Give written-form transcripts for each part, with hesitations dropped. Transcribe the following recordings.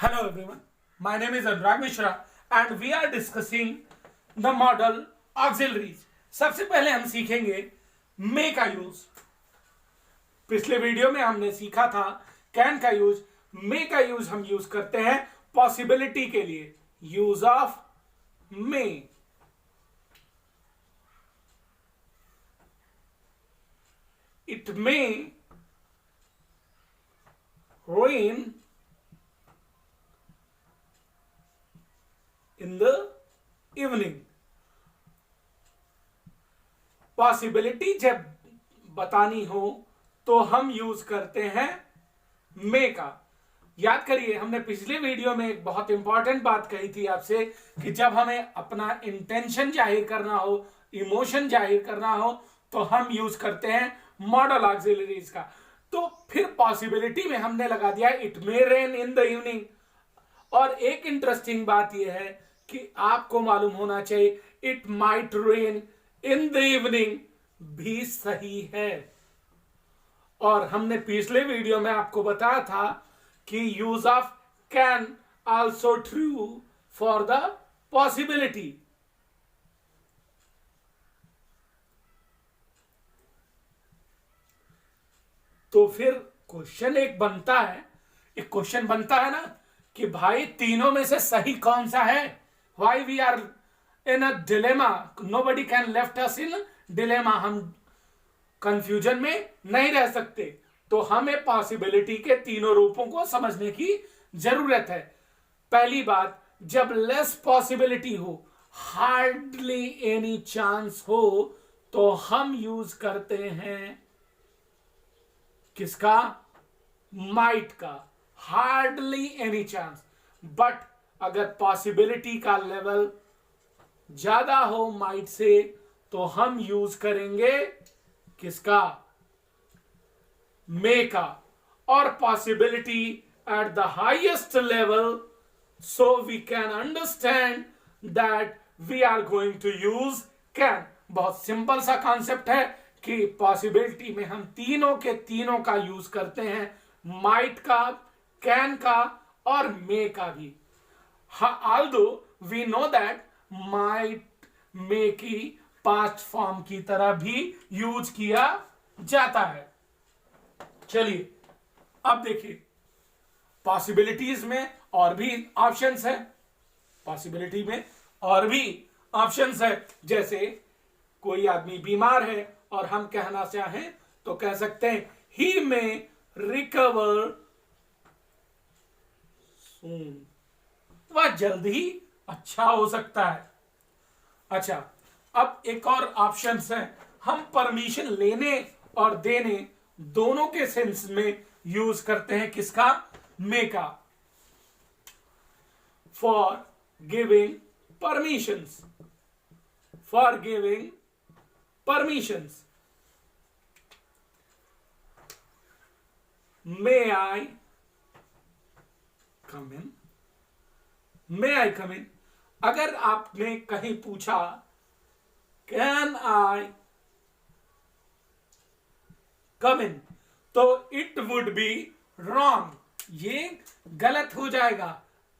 Hello everyone, my name is Anurag Mishra and we are discussing the model auxiliaries. सबसे पहले हम सीखेंगे मे का यूज। पिछले वीडियो में हमने सीखा था कैन का यूज। मे का यूज हम यूज करते हैं पॉसिबिलिटी के लिए। Use of May, it may rain in the evening। Possibility जब बतानी हो तो हम यूज करते हैं मे का। याद करिए, हमने पिछले वीडियो में एक बहुत इंपॉर्टेंट बात कही थी आपसे कि जब हमें अपना इंटेंशन जाहिर करना हो, इमोशन जाहिर करना हो, तो हम यूज करते हैं मॉडल ऑक्सिलरीज का। तो फिर पॉसिबिलिटी में हमने लगा दिया it may rain in the evening. और एक इंटरेस्टिंग बात यह है कि आपको मालूम होना चाहिए it might rain in the evening भी सही है। और हमने पिछले वीडियो में आपको बताया था कि use of can also true for the possibility. तो फिर क्वेश्चन एक क्वेश्चन बनता है ना कि भाई तीनों में से सही कौन सा है। Why we are in a dilemma? Nobody can left us in dilemma। हम कंफ्यूजन में नहीं रह सकते, तो हमें पॉसिबिलिटी के तीनों रूपों को समझने की जरूरत है। पहली बात, जब लेस पॉसिबिलिटी हो, हार्डली एनी चांस हो, तो हम यूज करते हैं किसका? माइट का। Hardly any chance. बट अगर पॉसिबिलिटी का लेवल ज्यादा हो माइट से, तो हम यूज करेंगे किसका? मे का। और possibility at the highest level, so we can understand that we are going to use can. बहुत सिंपल सा कॉन्सेप्ट है कि पॉसिबिलिटी में हम तीनों के तीनों का यूज करते हैं, माइट का, कैन का और मे का भी। although we know that might may की पास्ट फॉर्म की तरह भी यूज किया जाता है। चलिए अब देखिए, पॉसिबिलिटीज में और भी ऑप्शंस है। पॉसिबिलिटी में और भी ऑप्शंस है, जैसे कोई आदमी बीमार है और हम कहना चाहें तो कह सकते हैं ही में रिकवर सून। वह जल्द ही अच्छा हो सकता है। अच्छा, अब एक और ऑप्शन है, हम परमिशन लेने और देने दोनों के सेंस में यूज करते हैं किसका? मे का। For giving permissions, for giving permissions. May I come in? May I come in? अगर आपने कहीं पूछा कैन आई कम इन, तो इट वुड बी रॉन्ग। ये गलत हो जाएगा।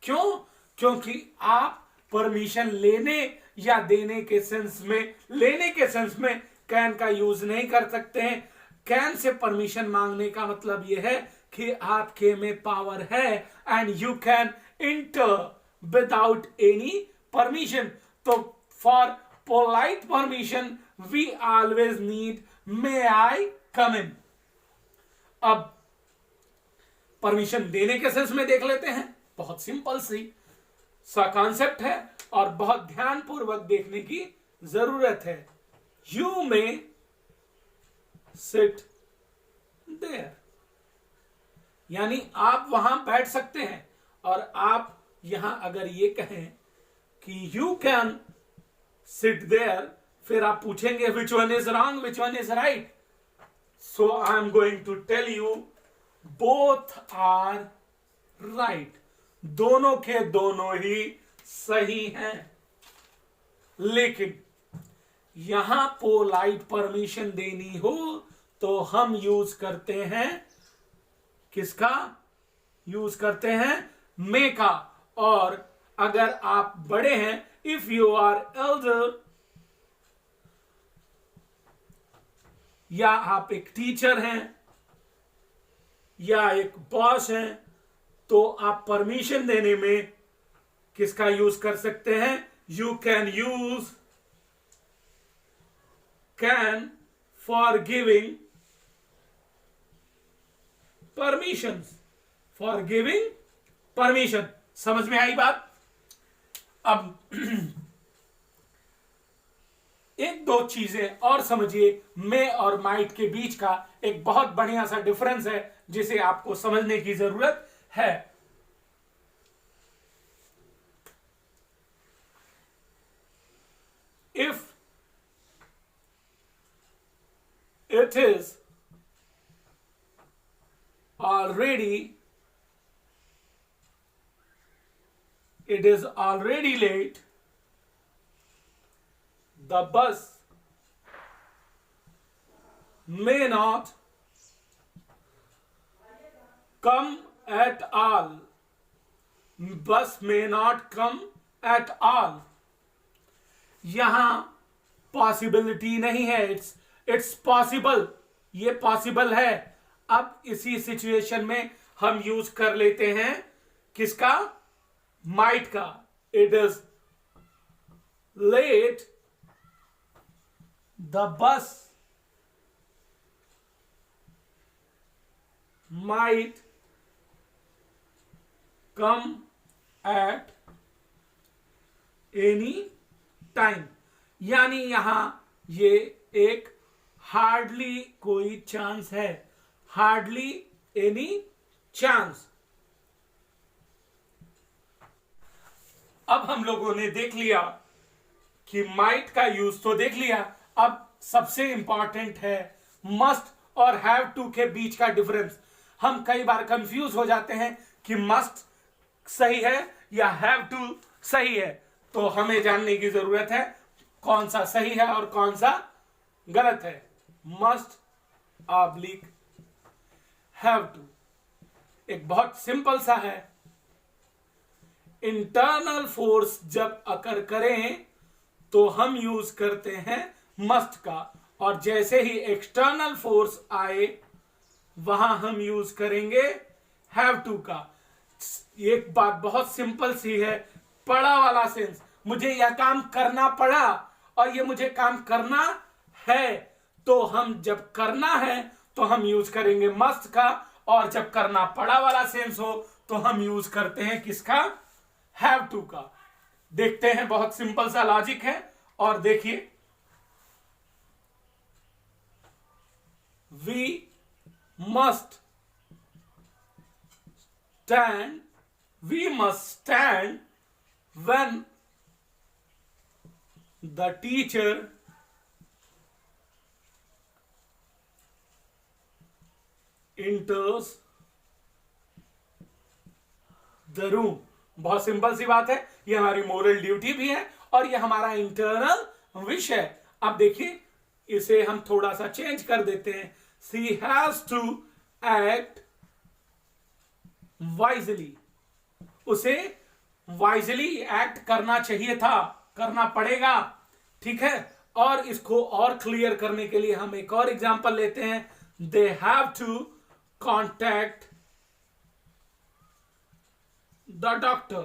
क्यों? क्योंकि आप परमिशन लेने या देने के सेंस में, लेने के सेंस में कैन का यूज नहीं कर सकते हैं। कैन से परमिशन मांगने का मतलब यह है कि आपके में पावर है and you can inter without any permission। तो for polite permission we always need may I come in। अब परमिशन देने के सेंस में देख लेते हैं। बहुत सिंपल सा कॉन्सेप्ट है और बहुत ध्यानपूर्वक देखने की जरूरत है। You may sit there, यानी आप वहां बैठ सकते हैं। और आप यहां अगर ये कहें कि यू कैन सिट देयर, फिर आप पूछेंगे which one is wrong, which one is right. So I am going to tell you both are right. दोनों के दोनों ही सही हैं। लेकिन यहां पोलाइट परमिशन देनी हो तो हम यूज करते हैं किसका? यूज करते हैं मे का, और अगर आप बड़े हैं, इफ यू आर एल्डर, या आप एक टीचर हैं या एक बॉस हैं, तो आप परमिशन देने में किसका यूज कर सकते हैं? You can use can for giving permissions, for giving permission. समझ में आई बात? अब एक दो चीजें और समझिए, मे और माइट के बीच का एक बहुत बढ़िया सा डिफरेंस है जिसे आपको समझने की जरूरत है। If it is already late, the bus may not come at all. Bus may not come at all. यहां पॉसिबिलिटी नहीं है, इट्स पॉसिबल, ये पॉसिबल है। अब इसी सिचुएशन में हम यूज कर लेते हैं किसका? माइट का। It is late, the bus might come at any time. यानी यहां ये एक हार्डली कोई चांस है, हार्डली एनी चांस। अब हम लोगों ने देख लिया कि माइट का यूज तो देख लिया। अब सबसे इंपॉर्टेंट है मस्ट और हैव टू के बीच का डिफरेंस। हम कई बार कंफ्यूज हो जाते हैं कि मस्ट सही है या हैव टू सही है, तो हमें जानने की जरूरत है कौन सा सही है और कौन सा गलत है। मस्ट ऑब्लिक हैव टू एक बहुत सिंपल सा है। इंटरनल फोर्स जब अकर करें तो हम यूज करते हैं मस्ट का, और जैसे ही एक्सटर्नल फोर्स आए वहां हम यूज करेंगे हैव टू का। एक बात बहुत सिंपल सी है, पड़ा वाला सेंस, मुझे यह काम करना पड़ा और ये मुझे काम करना है, तो हम जब करना है तो हम यूज करेंगे मस्ट का, और जब करना पड़ा वाला सेंस हो तो हम यूज करते हैं किसका? हैव टू का। देखते हैं, बहुत सिंपल सा लॉजिक है। और देखिए, we must stand when the teacher enters the room। बहुत सिंपल सी बात है, ये हमारी मोरल ड्यूटी भी है और ये हमारा इंटरनल विश है। अब देखिए, इसे हम थोड़ा सा चेंज कर देते हैं। She has to act wisely। उसे वाइजली एक्ट करना चाहिए था, करना पड़ेगा, ठीक है। और इसको और क्लियर करने के लिए हम एक और एग्जांपल लेते हैं। They have to contact the doctor.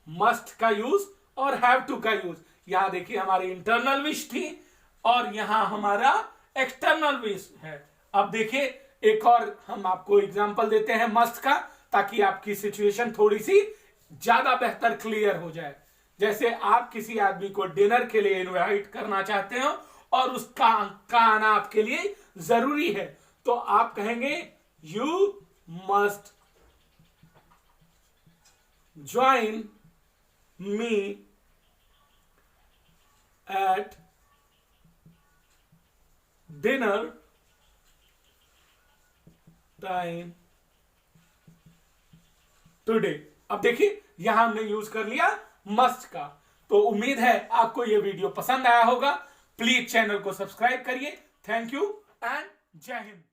Must का यूज और हैव टू का यूज। यहां देखिए, हमारी इंटरनल विश थी और यहां हमारा एक्सटर्नल विश है। अब देखिए, एक और हम आपको एग्जांपल देते हैं मस्ट का, ताकि आपकी सिचुएशन थोड़ी सी ज्यादा बेहतर क्लियर हो जाए। जैसे आप किसी आदमी को डिनर के लिए इनवाइट करना चाहते हो और उसका आना आपके लिए जरूरी है, तो आप कहेंगे you must join me at dinner time today. अब देखिए, यहां हमने यूज कर लिया मस्ट का। तो उम्मीद है आपको यह वीडियो पसंद आया होगा। प्लीज चैनल को सब्सक्राइब करिए। थैंक यू एंड जय हिंद।